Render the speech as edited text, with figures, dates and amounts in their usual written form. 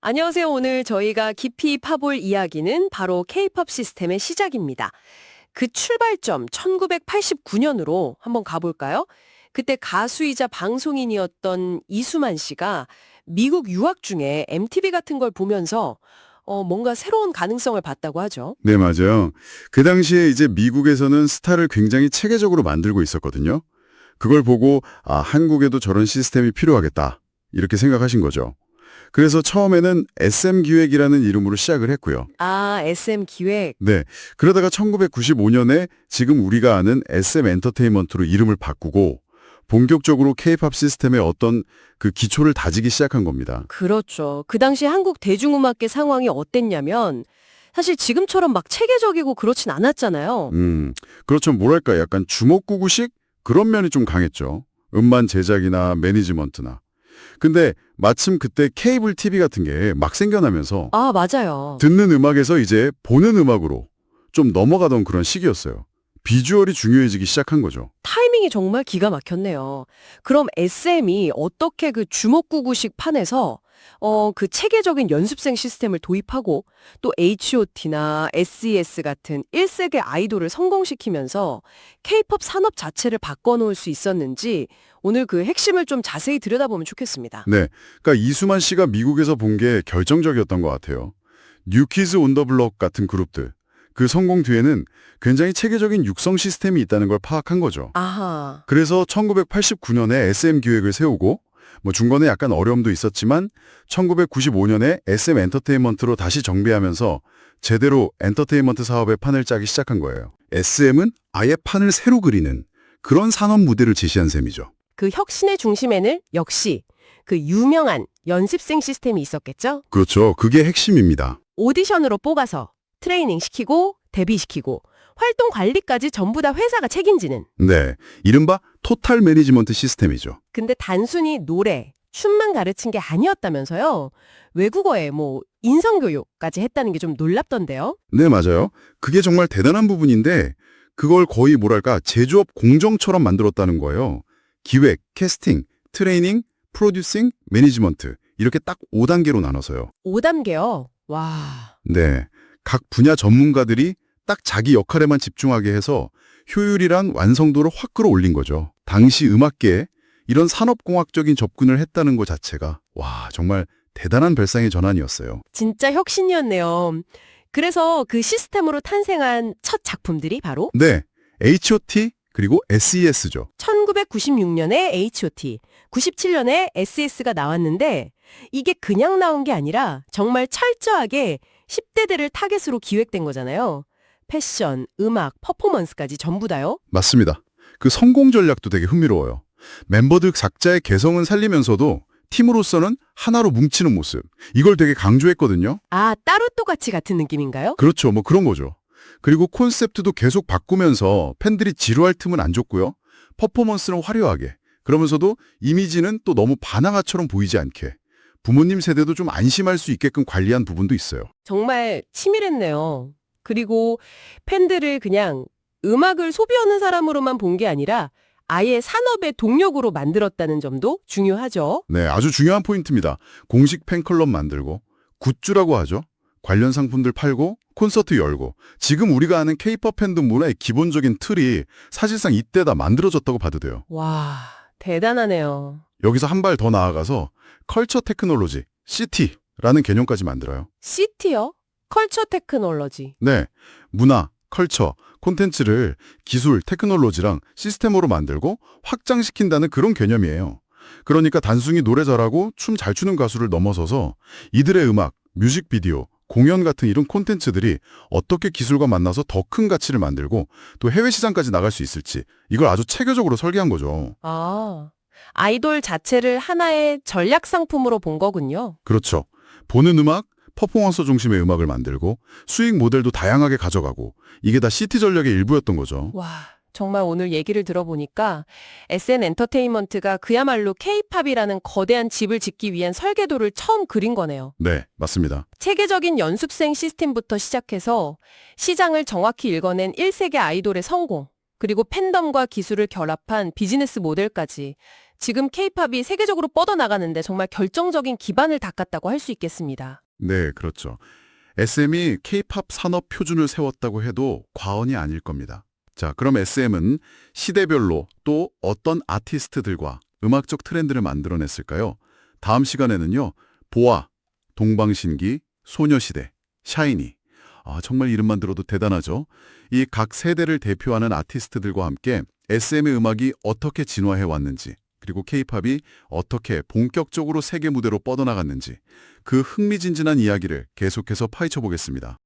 안녕하세요. 오늘 저희가 깊이 파볼 이야기는 바로 K-팝 시스템의 시작입니다. 그 출발점 1989년으로 한번 가볼까요? 그때 가수이자 방송인이었던 이수만 씨가 미국 유학 중에 MTV 같은 걸 보면서 뭔가 새로운 가능성을 봤다고 하죠. 네, 맞아요. 그 당시에 이제 미국에서는 스타를 굉장히 체계적으로 만들고 있었거든요. 그걸 보고, 한국에도 저런 시스템이 필요하겠다. 이렇게 생각하신 거죠. 그래서 처음에는 SM 기획이라는 이름으로 시작을 했고요. 아, SM 기획. 네. 그러다가 1995년에 지금 우리가 아는 SM 엔터테인먼트로 이름을 바꾸고 본격적으로 K-팝 시스템의 어떤 그 기초를 다지기 시작한 겁니다. 그렇죠. 그 당시 한국 대중음악계 상황이 어땠냐면 사실 지금처럼 막 체계적이고 그렇진 않았잖아요. 그렇죠. 뭐랄까 약간 주먹구구식 그런 면이 좀 강했죠. 음반 제작이나 매니지먼트나. 근데 마침 그때 케이블 TV 같은 게 막 생겨나면서 아, 맞아요. 듣는 음악에서 이제 보는 음악으로 좀 넘어가던 그런 시기였어요. 비주얼이 중요해지기 시작한 거죠. 타이밍이 정말 기가 막혔네요. 그럼 SM이 어떻게 그 주먹구구식 판에서 그 체계적인 연습생 시스템을 도입하고 또 H.O.T나 SES 같은 1세대 아이돌을 성공시키면서 K-팝 산업 자체를 바꿔놓을 수 있었는지 오늘 그 핵심을 좀 자세히 들여다보면 좋겠습니다. 네, 그러니까 이수만 씨가 미국에서 본 게 결정적이었던 것 같아요. 뉴키즈 온 더 블록 같은 그룹들. 그 성공 뒤에는 굉장히 체계적인 육성 시스템이 있다는 걸 파악한 거죠. 아하. 그래서 1989년에 SM 기획을 세우고 중간에 약간 어려움도 있었지만 1995년에 SM 엔터테인먼트로 다시 정비하면서 제대로 엔터테인먼트 사업의 판을 짜기 시작한 거예요. SM은 아예 판을 새로 그리는 그런 산업 무대를 제시한 셈이죠. 그 혁신의 중심에는 역시 그 유명한 연습생 시스템이 있었겠죠? 그렇죠. 그게 핵심입니다. 오디션으로 뽑아서 트레이닝 시키고 데뷔시키고 활동 관리까지 전부 다 회사가 책임지는. 네, 이른바 토탈 매니지먼트 시스템이죠. 근데 단순히 노래, 춤만 가르친 게 아니었다면서요. 외국어에 인성교육까지 했다는 게 좀 놀랍던데요. 네, 맞아요. 그게 정말 대단한 부분인데 그걸 거의 뭐랄까 제조업 공정처럼 만들었다는 거예요. 기획, 캐스팅, 트레이닝, 프로듀싱, 매니지먼트 이렇게 딱 5단계로 나눠서요. 5단계요. 와. 네, 각 분야 전문가들이 딱 자기 역할에만 집중하게 해서 효율이란 완성도를 확 끌어올린 거죠. 당시 음악계에 이런 산업공학적인 접근을 했다는 것 자체가 정말 대단한 별상의 전환이었어요. 진짜 혁신이었네요. 그래서 그 시스템으로 탄생한 첫 작품들이 바로 네, H.O.T. 그리고 SES죠. 1996년에 H.O.T, 97년에 SES가 나왔는데 이게 그냥 나온 게 아니라 정말 철저하게 10대들을 타겟으로 기획된 거잖아요. 패션, 음악, 퍼포먼스까지 전부 다요. 맞습니다. 그 성공 전략도 되게 흥미로워요. 멤버들 각자의 개성은 살리면서도 팀으로서는 하나로 뭉치는 모습. 이걸 되게 강조했거든요. 아, 따로또같이 같은 느낌인가요? 그렇죠. 그런 거죠. 그리고 콘셉트도 계속 바꾸면서 팬들이 지루할 틈은 안 줬고요. 퍼포먼스는 화려하게. 그러면서도 이미지는 또 너무 반항아처럼 보이지 않게. 부모님 세대도 좀 안심할 수 있게끔 관리한 부분도 있어요. 정말 치밀했네요. 그리고 팬들을 그냥 음악을 소비하는 사람으로만 본 게 아니라 아예 산업의 동력으로 만들었다는 점도 중요하죠. 네, 아주 중요한 포인트입니다. 공식 팬클럽 만들고 굿즈라고 하죠. 관련 상품들 팔고 콘서트 열고 지금 우리가 아는 K-팝 팬덤 문화의 기본적인 틀이 사실상 이때 다 만들어졌다고 봐도 돼요. 와, 대단하네요. 여기서 한 발 더 나아가서 컬처 테크놀로지, CT라는 개념까지 만들어요. CT요? 컬처 테크놀로지. 네, 문화, 컬처, 콘텐츠를 기술, 테크놀로지랑 시스템으로 만들고 확장시킨다는 그런 개념이에요. 그러니까 단순히 노래 잘하고 춤 잘 추는 가수를 넘어서서 이들의 음악, 뮤직비디오, 공연 같은 이런 콘텐츠들이 어떻게 기술과 만나서 더 큰 가치를 만들고 또 해외 시장까지 나갈 수 있을지 이걸 아주 체계적으로 설계한 거죠. 아, 아이돌 자체를 하나의 전략 상품으로 본 거군요. 그렇죠. 보는 음악, 퍼포먼서 중심의 음악을 만들고 수익 모델도 다양하게 가져가고 이게 다 CT 전략의 일부였던 거죠. 와, 정말 오늘 얘기를 들어보니까 SN 엔터테인먼트가 그야말로 K-팝이라는 거대한 집을 짓기 위한 설계도를 처음 그린 거네요. 네, 맞습니다. 체계적인 연습생 시스템부터 시작해서 시장을 정확히 읽어낸 1세계 아이돌의 성공, 그리고 팬덤과 기술을 결합한 비즈니스 모델까지 지금 케이팝이 세계적으로 뻗어나가는데 정말 결정적인 기반을 닦았다고 할 수 있겠습니다. 네, 그렇죠. SM이 K-팝 산업 표준을 세웠다고 해도 과언이 아닐 겁니다. 자, 그럼 SM은 시대별로 또 어떤 아티스트들과 음악적 트렌드를 만들어냈을까요? 다음 시간에는요. 보아, 동방신기, 소녀시대, 샤이니. 정말 이름만 들어도 대단하죠? 이 각 세대를 대표하는 아티스트들과 함께 SM의 음악이 어떻게 진화해 왔는지, 그리고 K-팝이 어떻게 본격적으로 세계 무대로 뻗어나갔는지 그 흥미진진한 이야기를 계속해서 파헤쳐 보겠습니다.